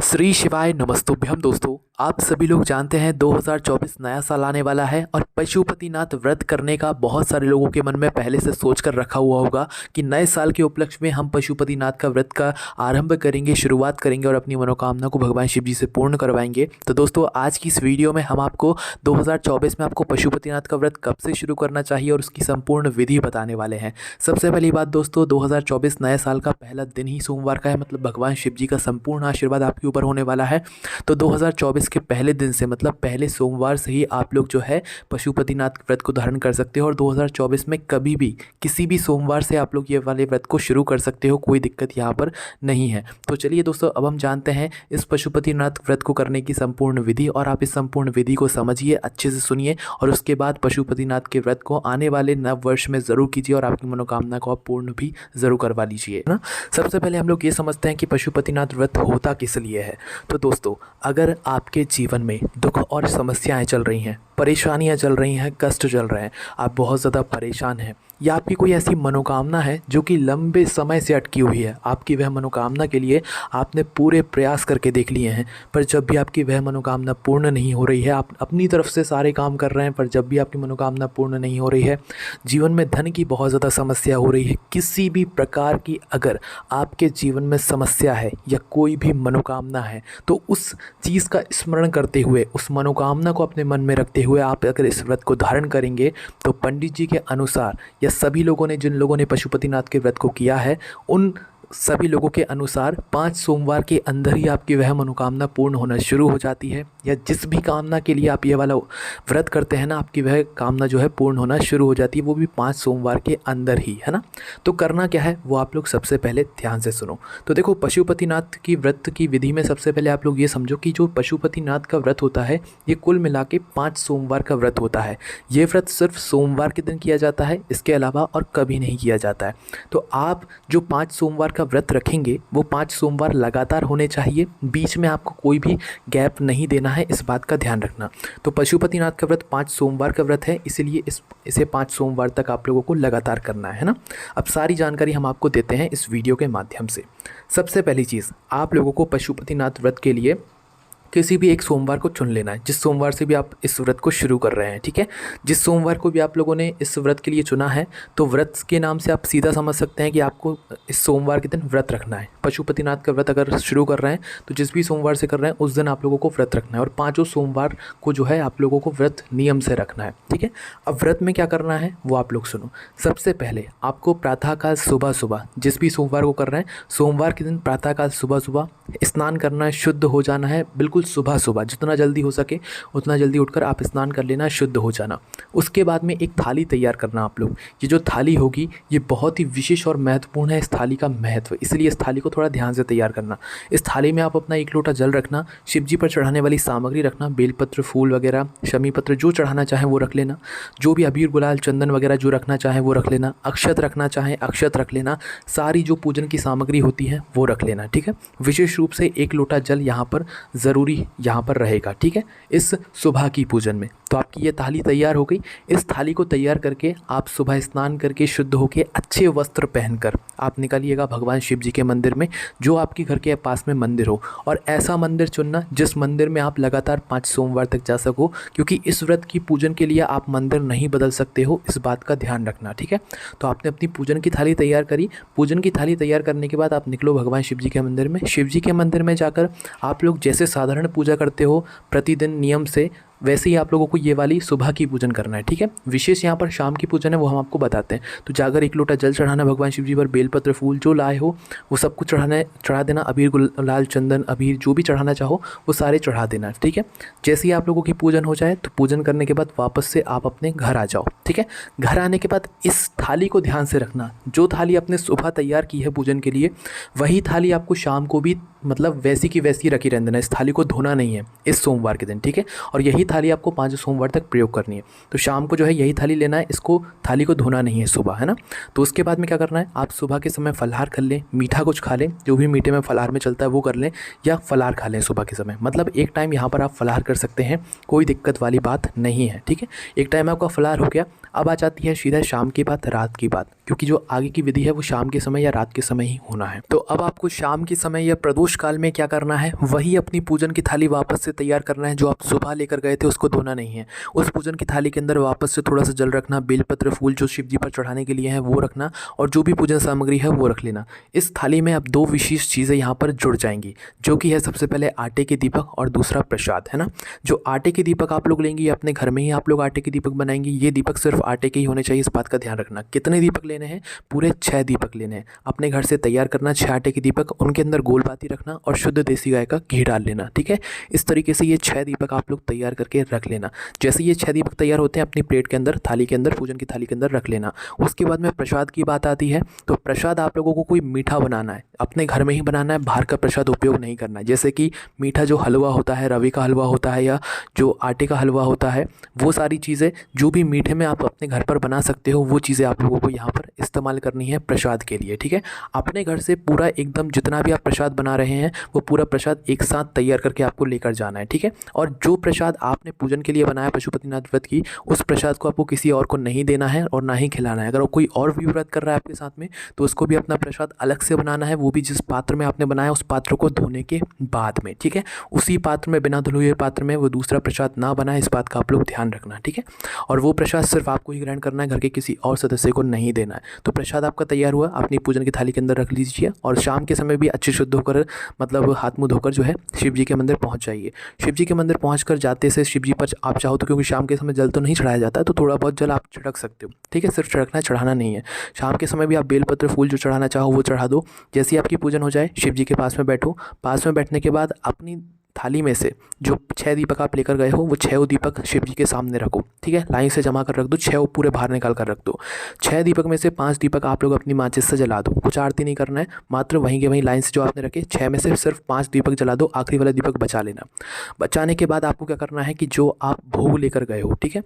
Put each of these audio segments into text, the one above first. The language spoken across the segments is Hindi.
श्री शिवाय नमस्तुभ्यम। दोस्तों, आप सभी लोग जानते हैं 2024 नया साल आने वाला है और पशुपतिनाथ व्रत करने का बहुत सारे लोगों के मन में पहले से सोच कर रखा हुआ होगा कि नए साल के उपलक्ष्य में हम पशुपतिनाथ का व्रत का आरंभ करेंगे, शुरुआत करेंगे और अपनी मनोकामना को भगवान शिव जी से पूर्ण करवाएंगे। तो दोस्तों, आज की इस वीडियो में हम आपको 2024 में आपको पशुपतिनाथ का व्रत कब से शुरू करना चाहिए और उसकी संपूर्ण विधि बताने वाले हैं। सबसे पहली बात दोस्तों, 2024 नए साल का पहला दिन ही सोमवार का है, मतलब भगवान शिव जी का संपूर्ण आशीर्वाद आपके ऊपर होने वाला है। तो 2024 के पहले दिन से, मतलब पहले सोमवार से ही आप लोग जो है पशुपतिनाथ व्रत को धारण कर सकते हो और 2024 में कभी भी किसी भी सोमवार से आप लोग ये वाले व्रत को शुरू कर सकते हो, कोई दिक्कत यहाँ पर नहीं है। तो चलिए दोस्तों, अब हम जानते हैं इस पशुपतिनाथ व्रत को करने की संपूर्ण विधि और आप इस संपूर्ण विधि को समझिए, अच्छे से सुनिए और उसके बाद पशुपतिनाथ के व्रत को आने वाले नव वर्ष में ज़रूर कीजिए और आपकी मनोकामना को आप पूर्ण भी ज़रूर करवा लीजिए ना। सबसे पहले हम लोग ये समझते हैं कि पशुपतिनाथ व्रत होता किस लिए है। तो दोस्तों, अगर आपके जीवन में दुख और समस्याएं चल रही हैं, परेशानियां चल रही हैं, कष्ट चल रहे हैं, आप बहुत ज़्यादा परेशान हैं या आपकी कोई ऐसी मनोकामना है जो कि लंबे समय से अटकी हुई है, आपकी वह मनोकामना के लिए आपने पूरे प्रयास करके देख लिए हैं, पर जब भी आपकी वह मनोकामना पूर्ण नहीं हो रही है, आप अपनी तरफ से सारे काम कर रहे हैं पर जब भी आपकी मनोकामना पूर्ण नहीं हो रही है, जीवन में धन की बहुत ज़्यादा समस्या हो रही है, किसी भी प्रकार की अगर आपके जीवन में समस्या है या कोई भी मनोकामना है, तो उस चीज़ का स्मरण करते हुए, उस मनोकामना को अपने मन में रखते हुए आप अगर इस व्रत को धारण करेंगे तो पंडित जी के अनुसार या सभी लोगों ने, जिन लोगों ने पशुपतिनाथ के व्रत को किया है, उन सभी लोगों के अनुसार 5 सोमवार के अंदर ही आपकी वह मनोकामना पूर्ण होना शुरू हो जाती है। या जिस भी कामना के लिए आप ये वाला व्रत करते हैं ना, आपकी वह कामना जो है पूर्ण होना शुरू हो जाती है, वो भी 5 सोमवार के अंदर ही, है ना। तो करना क्या है वो आप लोग सबसे पहले ध्यान से सुनो। तो देखो, पशुपतिनाथ की व्रत की विधि में सबसे पहले आप लोग ये समझो कि जो पशुपतिनाथ का व्रत होता है ये कुल मिला के 5 सोमवार का व्रत होता है। ये व्रत सिर्फ सोमवार के दिन किया जाता है, इसके अलावा और कभी नहीं किया जाता है। तो आप जो 5 सोमवार का व्रत रखेंगे वो 5 सोमवार लगातार होने चाहिए, बीच में आपको कोई भी गैप नहीं देना है, इस बात का ध्यान रखना। तो पशुपतिनाथ का व्रत 5 सोमवार का व्रत है, इसीलिए इसे 5 सोमवार तक आप लोगों को लगातार करना है ना। अब सारी जानकारी हम आपको देते हैं इस वीडियो के माध्यम से। सबसे पहली चीज़, आप लोगों को पशुपतिनाथ व्रत के लिए किसी भी एक सोमवार को चुन लेना है, जिस सोमवार से भी आप इस व्रत को शुरू कर रहे हैं, ठीक है। जिस सोमवार को भी आप लोगों ने इस व्रत के लिए चुना है, तो व्रत के नाम से आप सीधा समझ सकते हैं कि आपको इस सोमवार के दिन व्रत रखना है। पशुपतिनाथ का व्रत अगर शुरू कर रहे हैं तो जिस भी सोमवार से कर रहे हैं उस दिन आप लोगों को व्रत रखना है और 5 सोमवार को जो है आप लोगों को व्रत नियम से रखना है, ठीक है। अब व्रत में क्या करना है वो आप लोग सुनो। सबसे पहले आपको प्रातःकाल सुबह सुबह, जिस भी सोमवार को कर रहे हैं, सोमवार के दिन प्रातःकाल सुबह सुबह स्नान करना है, शुद्ध हो जाना है, बिल्कुल सुबह सुबह जितना जल्दी हो सके उतना जल्दी उठकर आप स्नान कर लेना, शुद्ध हो जाना। उसके बाद में एक थाली तैयार करना आप लोग। ये जो थाली होगी ये बहुत ही विशेष और महत्वपूर्ण है, इस थाली का महत्व, इसलिए इस थाली को थोड़ा ध्यान से तैयार करना। इस थाली में आप अपना 1 लोटा जल रखना, शिव जी पर चढ़ाने वाली सामग्री रखना, बेलपत्र, फूल वगैरह, शमी पत्र जो चढ़ाना चाहें वो रख लेना, जो भी अबीर गुलाल चंदन वगैरह जो रखना चाहें वो रख लेना, अक्षत रखना चाहें अक्षत रख लेना, सारी जो पूजन की सामग्री होती है वो रख लेना, ठीक है। विशेष रूप से 1 लोटा जल यहाँ पर ज़रूरी यहाँ पर रहेगा, ठीक है, इस सुबह की पूजन में। तो आपकी ये थाली तैयार हो गई। इस थाली को तैयार करके आप सुबह स्नान करके शुद्ध होके अच्छे वस्त्र पहनकर आप निकलिएगा भगवान शिव जी के मंदिर में, जो आपके घर के पास में मंदिर हो, और ऐसा मंदिर चुनना जिस मंदिर में आप लगातार 5 सोमवार तक जा सको, क्योंकि इस व्रत की पूजन के लिए आप मंदिर नहीं बदल सकते हो, इस बात का ध्यान रखना, ठीक है। तो आपने अपनी पूजन की थाली तैयार करी। पूजन की थाली तैयार करने के बाद आप निकलो भगवान शिव जी के मंदिर में। शिव जी के मंदिर में जाकर आप लोग जैसे साधारण पूजा करते हो प्रतिदिन नियम से, वैसे ही आप लोगों को ये वाली सुबह की पूजन करना है, ठीक है। विशेष यहाँ पर शाम की पूजन है, वो हम आपको बताते हैं। तो जाकर 1 लोटा जल चढ़ाना भगवान शिव जी पर, बेलपत्र फूल जो लाए हो वो सब कुछ चढ़ा देना, अबीर गुलाल चंदन अबीर जो भी चढ़ाना चाहो वो सारे चढ़ा देना, ठीक है। जैसे ही आप लोगों की पूजन हो जाए तो पूजन करने के बाद वापस से आप अपने घर आ जाओ, ठीक है। घर आने के बाद इस थाली को ध्यान से रखना, जो थाली आपने सुबह तैयार की है पूजन के लिए, वही थाली आपको शाम को भी मतलब वैसी की वैसी रखी रहने देना। इस थाली को धोना नहीं है इस सोमवार के दिन, ठीक है। और यही थाली आपको 5 सोमवार तक प्रयोग करनी है। तो शाम को जो है यही थाली लेना है, इसको थाली को धोना नहीं है सुबह, है ना। तो उसके बाद में क्या करना है, आप सुबह के समय फलाहार कर लें, मीठा कुछ खा लें, जो भी मीठे में फलाहार में चलता है वो कर लें, या फलाहार खा लें सुबह के समय। मतलब एक टाइम यहाँ पर आप फलाहार कर सकते हैं, कोई दिक्कत वाली बात नहीं है, ठीक है। एक टाइम आपका फलाहार हो गया। अब आ जाती है सीधा शाम की बात, रात की बात, क्योंकि जो आगे की विधि है वो शाम के समय या रात के समय ही होना है। तो अब आपको शाम के समय या प्रदोष काल में क्या करना है, वही अपनी पूजन की थाली वापस से तैयार करना है। जो आप सुबह लेकर गए थे उसको धोना नहीं है, उस पूजन की थाली के अंदर वापस से थोड़ा सा जल रखना, बेलपत्र फूल जो शिव जी पर चढ़ाने के लिए है वो रखना, और जो भी पूजन सामग्री है वो रख लेना। इस थाली में अब 2 विशेष चीज़ें यहाँ पर जुड़ जाएंगी, जो कि है सबसे पहले आटे के दीपक और दूसरा प्रसाद, है ना। जो आटे के दीपक आप लोग लेंगे, अपने घर में ही आप लोग आटे के दीपक बनाएंगे। ये दीपक सिर्फ आटे के ही होने चाहिए, इस बात का ध्यान रखना। कितने दीपक लेने हैं, पूरे 6 दीपक लेने हैं। अपने घर से तैयार करना 6 आटे के दीपक, उनके अंदर गोल बाती रखना और शुद्ध देसी गाय का घी डाल लेना, ठीक है। इस तरीके से ये 6 दीपक आप लोग तैयार करके रख लेना। जैसे ये 6 दीपक तैयार होते हैं, अपनी प्लेट के अंदर, थाली के अंदर, पूजन की थाली के अंदर रख लेना। उसके बाद में प्रसाद की बात आती है। तो प्रसाद आप लोगों को कोई मीठा बनाना है, अपने घर में ही बनाना है, बाहर का प्रसाद उपयोग नहीं करना है। जैसे कि मीठा जो हलवा होता है, रवे का हलवा होता है या जो आटे का हलवा होता है, वो सारी चीज़ें जो भी मीठे में आप अपने घर पर बना सकते हो, वो चीज़ें आप लोगों को यहाँ पर इस्तेमाल करनी है प्रसाद के लिए, ठीक है। अपने घर से पूरा एकदम जितना भी आप प्रसाद बना रहे हैं वो पूरा प्रसाद एक साथ तैयार करके आपको लेकर जाना है, ठीक है। और जो प्रसाद आपने पूजन के लिए बनाया पशुपतिनाथ व्रत की, उस प्रसाद को आपको किसी और को नहीं देना है और ना ही खिलाना है। अगर कोई और भी व्रत कर रहा है आपके साथ में, तो उसको भी अपना प्रसाद अलग से बनाना है, वो भी जिस पात्र में आपने बनाया उस पात्र को धोने के बाद में, ठीक है। उसी पात्र में, बिना धुले हुए पात्र में वो दूसरा प्रसाद ना बनाए, इस बात का आप लोग ध्यान रखना, ठीक है। और वो प्रसाद सिर्फ आपको ही ग्रहण करना है, घर के किसी और सदस्य को नहीं देना है। तो प्रसाद आपका तैयार हुआ, अपनी पूजन की थाली के अंदर रख लीजिए और शाम के समय भी अच्छे शुद्ध होकर, मतलब हाथ मुँह धोकर जो है शिव जी के मंदिर पहुंच जाइए। शिव जी के मंदिर पहुंचकर जाते से शिव जी पर आप चाहो तो, क्योंकि शाम के समय जल तो नहीं चढ़ाया जाता है, तो थोड़ा बहुत जल आप छिड़क सकते हो, ठीक है। सिर्फ छिड़कना है, चढ़ाना नहीं है। शाम के समय भी आप बेलपत्र फूल जो चढ़ाना चाहो वो चढ़ा दो। जैसे ही आपकी पूजन हो जाए, शिव जी के पास में बैठो। पास में बैठने के बाद अपनी थाली में से जो 6 दीपक आप लेकर गए हो, वो 6 दीपक शिव जी के सामने रखो, ठीक है। लाइन से जमा कर रख दो, 6 पूरे बाहर निकाल कर रख दो। 6 दीपक में से 5 दीपक आप लोग अपनी माचिस से जला दो। कुछ आरती नहीं करना है, मात्र वहीं के वहीं लाइन से जो आपने रखे 6 में से सिर्फ 5 दीपक जला दो। आखिरी वाला दीपक बचा लेना। बचाने के बाद आपको क्या करना है कि जो आप भोग लेकर गए हो, ठीक है,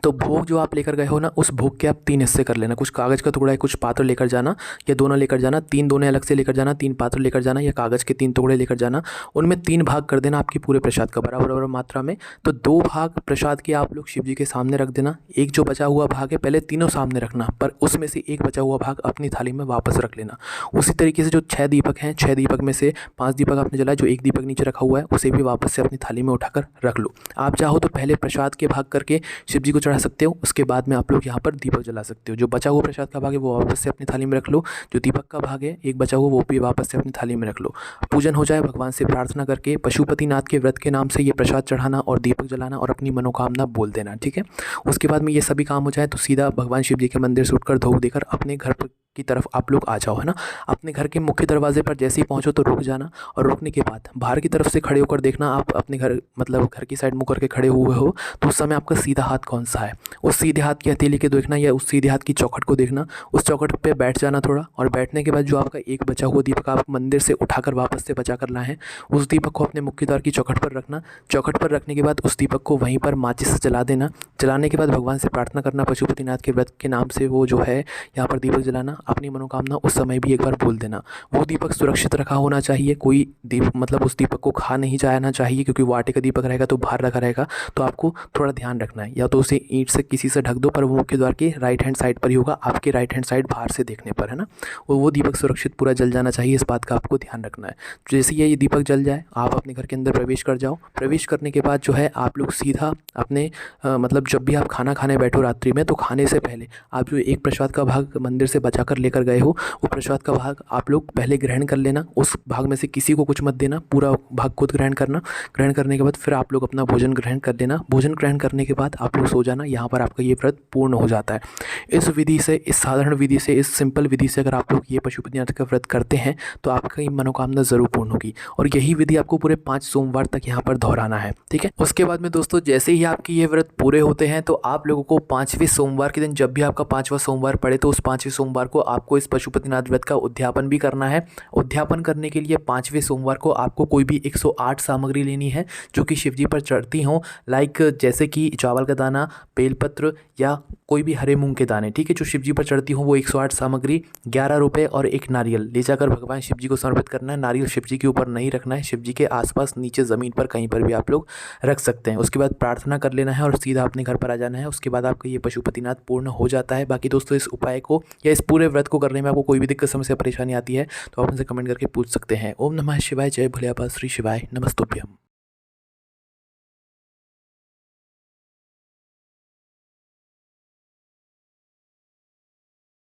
तो भोग जो आप लेकर गए हो ना, उस भोग के आप 3 हिस्से कर लेना। कुछ कागज़ का टुकड़ा है, कुछ पात्र लेकर जाना, या दोनों लेकर जाना। 3 दोने अलग से लेकर जाना, 3 पात्र लेकर जाना, या कागज़ के 3 टुकड़े लेकर जाना। उनमें 3 भाग कर देना आपकी पूरे प्रसाद का, बराबर बराबर मात्रा में। तो 2 भाग प्रसाद के आप लोग शिव जी के सामने रख देना। एक जो बचा हुआ भाग है, पहले तीनों सामने रखना, पर उसमें से एक बचा हुआ भाग अपनी थाली में वापस रख लेना। उसी तरीके से जो 6 दीपक हैं, 6 दीपक में से 5 दीपक आपने जलाए, जो एक दीपक नीचे रखा हुआ है उसे भी वापस से अपनी थाली में उठाकर रख लो। आप चाहो तो पहले प्रसाद के भाग करके शिव जी को चढ़ा सकते हो, उसके बाद में आप लोग यहाँ पर दीपक जला सकते हो। जो बचा हुआ प्रसाद का भाग है वो वापस से अपनी थाली में रख लो। जो दीपक का भाग है एक बचा हुआ, वो भी वापस से अपनी थाली में रख लो। पूजन हो जाए, भगवान से प्रार्थना करके पशुपतिनाथ के व्रत के नाम से ये प्रसाद चढ़ाना और दीपक जलाना और अपनी मनोकामना बोल देना, ठीक है। उसके बाद में ये सभी काम हो जाए तो सीधा भगवान शिव जी के मंदिर से उठकर धूप देकर अपने घर की तरफ आप लोग आ जाओ, है ना। अपने घर के मुख्य दरवाजे पर जैसे ही पहुँचो तो रुक जाना, और रुकने के बाद बाहर की तरफ से खड़े होकर देखना। आप अपने घर, मतलब घर की साइड मुँह करके खड़े हुए हो, तो उस समय आपका सीधा हाथ कौन सा है, उस सीधे हाथ की हथेली के देखना, या उस सीधे हाथ की चौखट को देखना। उस चौखट पे बैठ जाना थोड़ा, और बैठने के बाद जो आपका एक बचा हुआ दीपक आप मंदिर से उठाकर वापस से बचा कर लाए हैं, उस दीपक को अपने मुख्य द्वार की चौखट पर रखना। चौखट पर रखने के बाद उस दीपक को वहीं पर माचिस से जला देना। जलाने के बाद भगवान से प्रार्थना करना, पशुपतिनाथ के व्रत के नाम से वो जो है यहाँ पर दीपक जलाना, अपनी मनोकामना उस समय भी एक बार बोल देना। वो दीपक सुरक्षित रखा होना चाहिए, कोई दीप मतलब उस दीपक को खा नहीं जाना चाहिए, क्योंकि वो आटे का दीपक रहेगा तो बाहर रखा रहेगा। तो आपको थोड़ा ध्यान रखना है, या तो उसे ईंट से किसी से ढक दो, पर वो मुख्य द्वार के राइट हैंड साइड पर ही होगा, आपके राइट हैंड साइड बाहर से देखने पर, है ना। वो दीपक सुरक्षित पूरा जल जाना चाहिए, इस बात का आपको ध्यान रखना है। जैसे ये दीपक जल जाए, आप अपने घर के अंदर प्रवेश कर जाओ। प्रवेश करने के बाद जो है आप लोग सीधा अपने मतलब जब भी आप खाना खाने बैठो रात्रि में, तो खाने से पहले आप जो एक प्रसाद का भाग मंदिर से बचा कर लेकर गए हो, वो प्रसाद का भाग आप लोग पहले ग्रहण कर लेना। उस भाग में से किसी को कुछ मत देना, पूरा भाग खुद ग्रहण करना। ग्रहण करने के बाद फिर आप लोग अपना भोजन ग्रहण कर लेना। भोजन ग्रहण करने के बाद आप लोग सो जाना। यहाँ पर आपका ये व्रत पूर्ण हो जाता है। इस विधि से, इस साधारण विधि से, इस सिंपल विधि से अगर आप लोग ये पशुपतिनाथ का व्रत करते हैं तो आपकी मनोकामना ज़रूर पूर्ण होगी। और यही विधि आपको पूरे 5 सोमवार तक यहाँ पर दोहराना है, ठीक है। उसके बाद में दोस्तों, जैसे ही आपके ये व्रत पूरे होते हैं तो आप लोगों को 5वें सोमवार के दिन, जब भी आपका 5वां सोमवार पड़े, तो उस 5वें सोमवार को को आपको इस पशुपतिनाथ व्रत का उद्यापन भी करना है। उद्यापन करने के लिए 5वें सोमवार को आपको कोई भी 108 सामग्री लेनी है जो कि शिव जी पर चढ़ती हों, लाइक जैसे कि चावल का दाना, बेलपत्र या कोई भी हरे मूंग के दाने, ठीक है, जो शिव जी पर चढ़ती हों। वो 108 सामग्री, 11 रुपये और एक नारियल ले जाकर भगवान शिव जी को समर्पित करना है। नारियल शिव जी के ऊपर नहीं रखना है, शिव जी के आसपास नीचे ज़मीन पर कहीं पर भी आप लोग रख सकते हैं। उसके बाद प्रार्थना कर लेना है और सीधा अपने घर पर आ जाना है। उसके बाद आपका ये पशुपतिनाथ पूर्ण हो जाता है। बाकी दोस्तों इस उपाय को या इस पूरे व्रत को करने में आपको कोई भी दिक्कत, समस्या, परेशानी आती है तो आप हमसे कमेंट करके पूछ सकते हैं। ओम नमः शिवाय, जय भोले बाबा, श्री शिवाय, नमस्तुभ्यम।